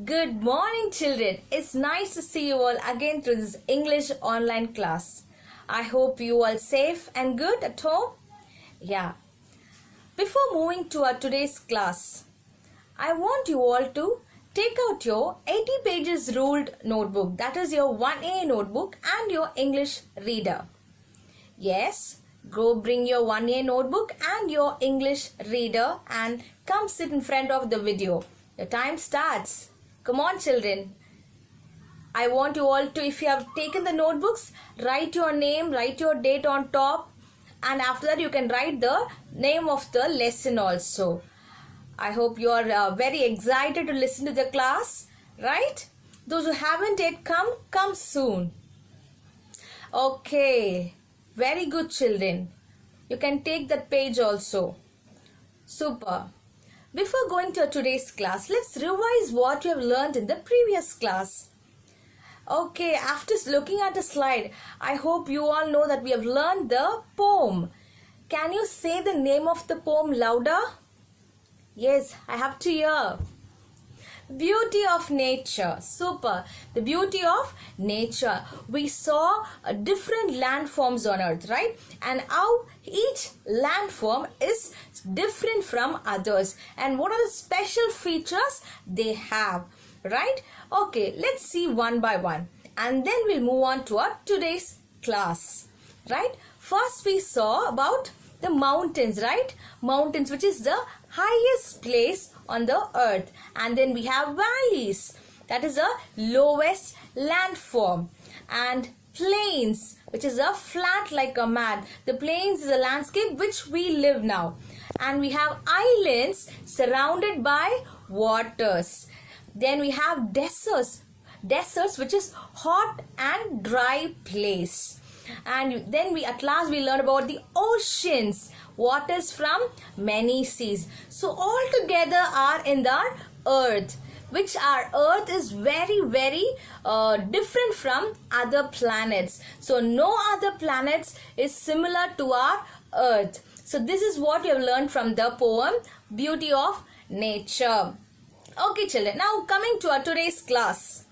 Good morning, children. It's nice to see you all again through this English online class. I hope you all safe and good at home. Yeah. Before moving to our today's class, I want you all to take out your 80 pages ruled notebook. That is your 1A notebook and your English reader. Yes, go bring your 1A notebook and your English reader and come sit in front of the video. The time starts. Come on, children. I want you all to, if you have taken the notebooks, write your name, write your date on top, and after that you can write the name of the lesson also. I hope you are very excited to listen to the class, right? Those who haven't yet come soon. Okay, very good, children. You can take that page also. Super. Before going to today's class, let's revise what you have learned in the previous class. Okay, after looking at the slide, I hope you all know that we have learned the poem. Can you say the name of the poem louder? Yes, I have to hear. Beauty of nature. Super. The beauty of nature. We saw different landforms on earth, right? And how each landform is different from others. And what are the special features they have, right? Okay, let's see one by one. And then we'll move on to our today's class, right? First we saw about the mountains, right? Mountains, which is the highest place on the earth. And then we have valleys, that is the lowest landform. And plains, which is a flat like a mat. The plains is a landscape which we live now. And we have islands surrounded by waters. Then we have deserts, which is hot and dry place. And then at last we learn about the oceans, waters from many seas. So all together are in the earth, which our earth is very different from other planets. So no other planets is similar to our earth. So this is what you have learned from the poem Beauty of Nature. Okay, children, now coming to our today's class.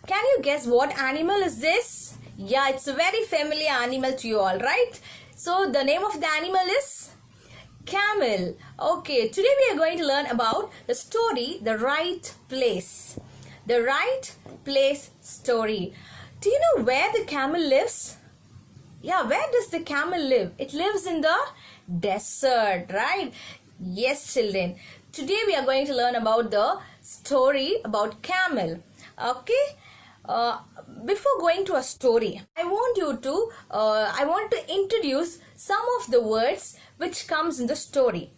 Can you guess what animal is this? Yeah, it's a very familiar animal to you all, right? So the name of the animal is camel. Okay, today we are going to learn about the story, The Right Place. The Right Place story. Do you know where the camel lives? Yeah, where does the camel live? It lives in the desert, right? Yes, children. Today we are going to learn about the story about camel. Okay. Before going to a story, I want to introduce some of the words which comes in the story.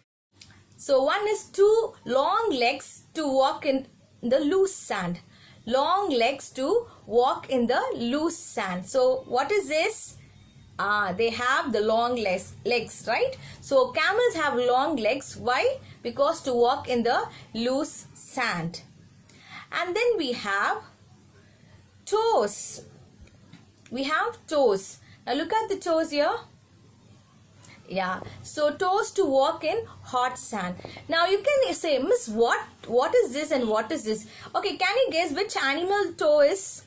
So one is two long legs to walk in the loose sand. Long legs to walk in the loose sand. So what is this? They have the long legs, right? So camels have long legs. Why? Because to walk in the loose sand. And then we have toes. We have toes. Now look at the toes here. Yeah. So toes to walk in hot sand. Now you can say, Miss, what is this and what is this? Okay, can you guess which animal toe is?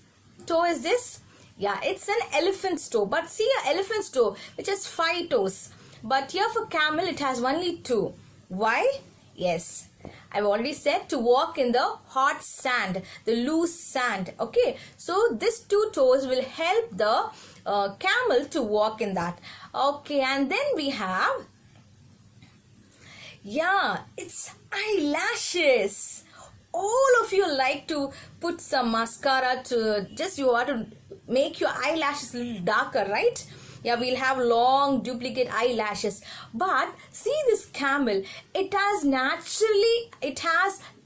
Toe is this? Yeah, it's an elephant's toe. But see an elephant's toe which has 5 toes. But here for camel it has only 2. Why? Yes, I've already said to walk in the hot sand, the loose sand. Okay, so these 2 toes will help the camel to walk in that. Okay, and then we have, yeah, it's eyelashes. All of you like to put some mascara to you want to make your eyelashes a little darker, right? Yeah, we'll have long duplicate eyelashes. But see this camel, it has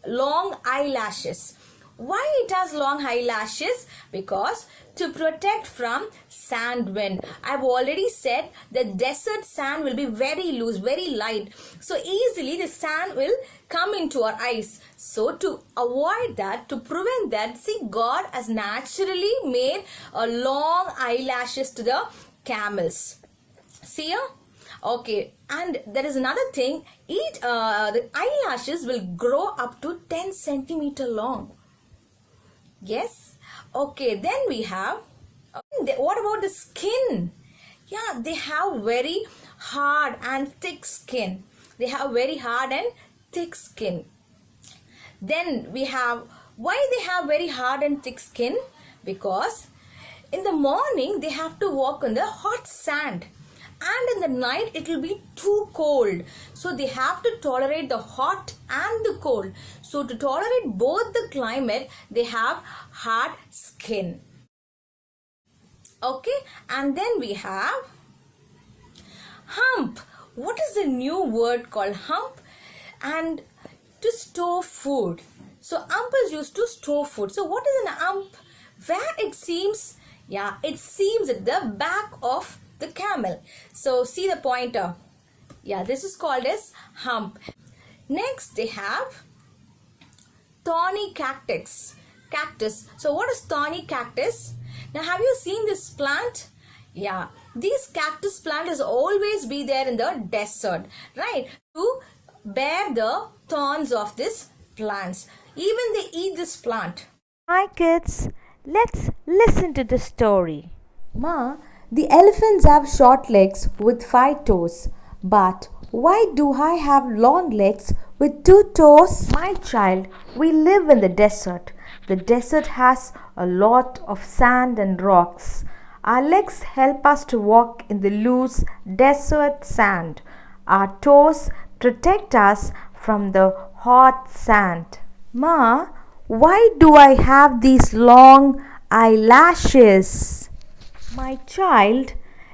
long eyelashes. Why it has long eyelashes? Because to protect from sand wind. I've already said the desert sand will be very loose, very light. So easily the sand will come into our eyes. So to avoid that, to prevent that, see, God has naturally made a long eyelashes to the camels. See here? Okay, and there is another thing. The eyelashes will grow up to 10 centimeter long. Yes. Okay, then we have, what about the skin? Yeah, they have very hard and thick skin. They have very hard and thick skin. Then we have, why they have very hard and thick skin? Because in the morning they have to walk on the hot sand, and in the night it will be too cold, so they have to tolerate the hot and the cold. So to tolerate both the climate, they have hard skin. Okay, and then we have hump. What is the new word called hump? And to store food. So hump is used to store food. So what is an hump? Where it seems, yeah, it seems at the back of the camel. So see the pointer. Yeah, this is called as hump. Next they have thorny cactus. So what is thorny cactus? Now have you seen this plant? Yeah, this cactus plant is always be there in the desert, right? To bear the thorns of this plants. Even they eat this plant. Hi kids, let's listen to the story. Ma, the elephants have short legs with 5 toes. But why do I have long legs with 2 toes? My child, we live in the desert. The desert has a lot of sand and rocks. Our legs help us to walk in the loose desert sand. Our toes protect us from the hot sand. Ma, why do I have these long eyelashes? My child,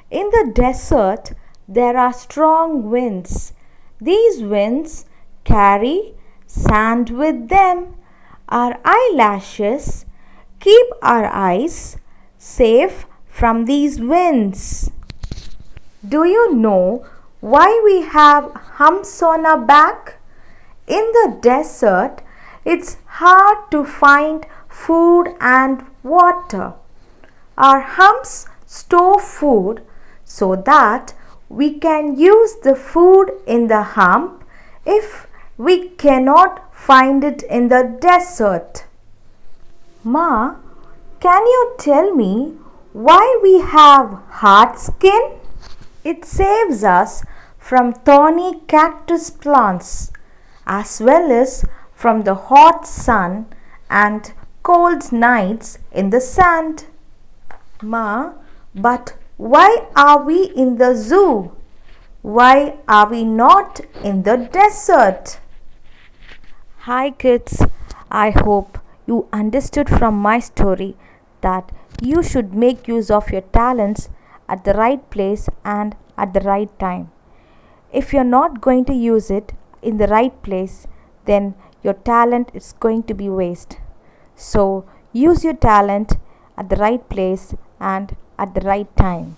in the desert there are strong winds. These winds carry sand with them. Our eyelashes keep our eyes safe from these winds. Do you know why we have humps on our back? In the desert, it's hard to find food and water. Our humps store food so that we can use the food in the hump if we cannot find it in the desert. Ma, can you tell me why we have hard skin? It saves us from thorny cactus plants as well as from the hot sun and cold nights in the sand. Ma, but why are we in the zoo? Why are we not in the desert? Hi kids, I hope you understood from my story that you should make use of your talents at the right place and at the right time. If you're not going to use it in the right place, then your talent is going to be waste. So use your talent at the right place and at the right time.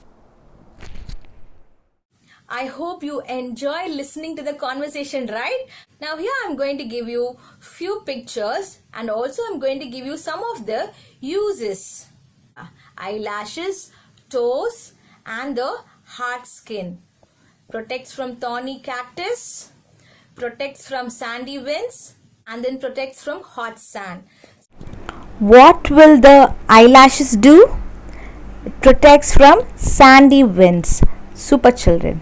I hope you enjoy listening to the conversation, right? Now here I'm going to give you few pictures, and also I'm going to give you some of the uses. Eyelashes, toes, and the hard skin. Protects from thorny cactus, protects from sandy winds, and then protects from hot sand. What will the eyelashes do? It protects from sandy winds. Super children.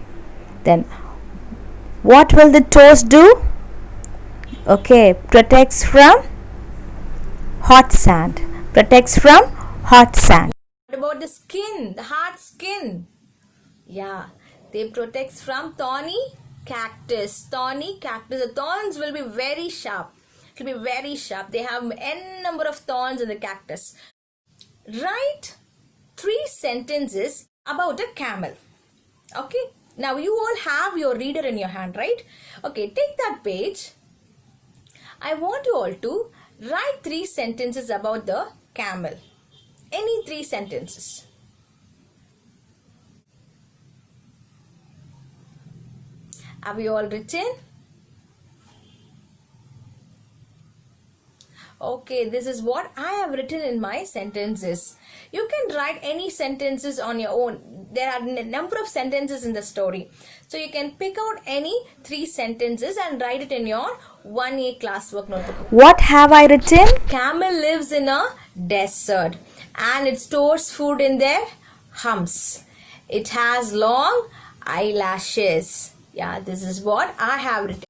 Then what will the toes do? Okay, protects from hot sand. Protects from hot sand. What about the skin, the hard skin? Yeah, they protects from thorny cactus. Thorny cactus. The thorns will be very sharp. It will be very sharp. They have n number of thorns in the cactus. Write 3 sentences about a camel. Okay. Now you all have your reader in your hand, right? Okay, take that page. I want you all to write 3 sentences about the camel. Any 3 sentences. Have you all written? Okay, this is what I have written in my sentences. You can write any sentences on your own. There are a number of sentences in the story. So you can pick out any 3 sentences and write it in your 1A classwork notebook. What have I written? Camel lives in a desert, and it stores food in their humps. It has long eyelashes. Yeah, this is what I have written.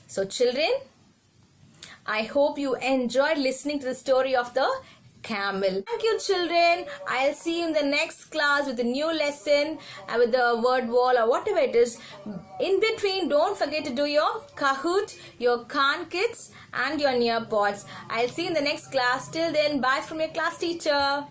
So children, I hope you enjoyed listening to the story of the camel. Thank you children. I'll see you in the next class with a new lesson with the word wall or whatever it is. In between, don't forget to do your Kahoot, your Khan kits and your nearpods. I'll see you in the next class. Till then, bye from your class teacher.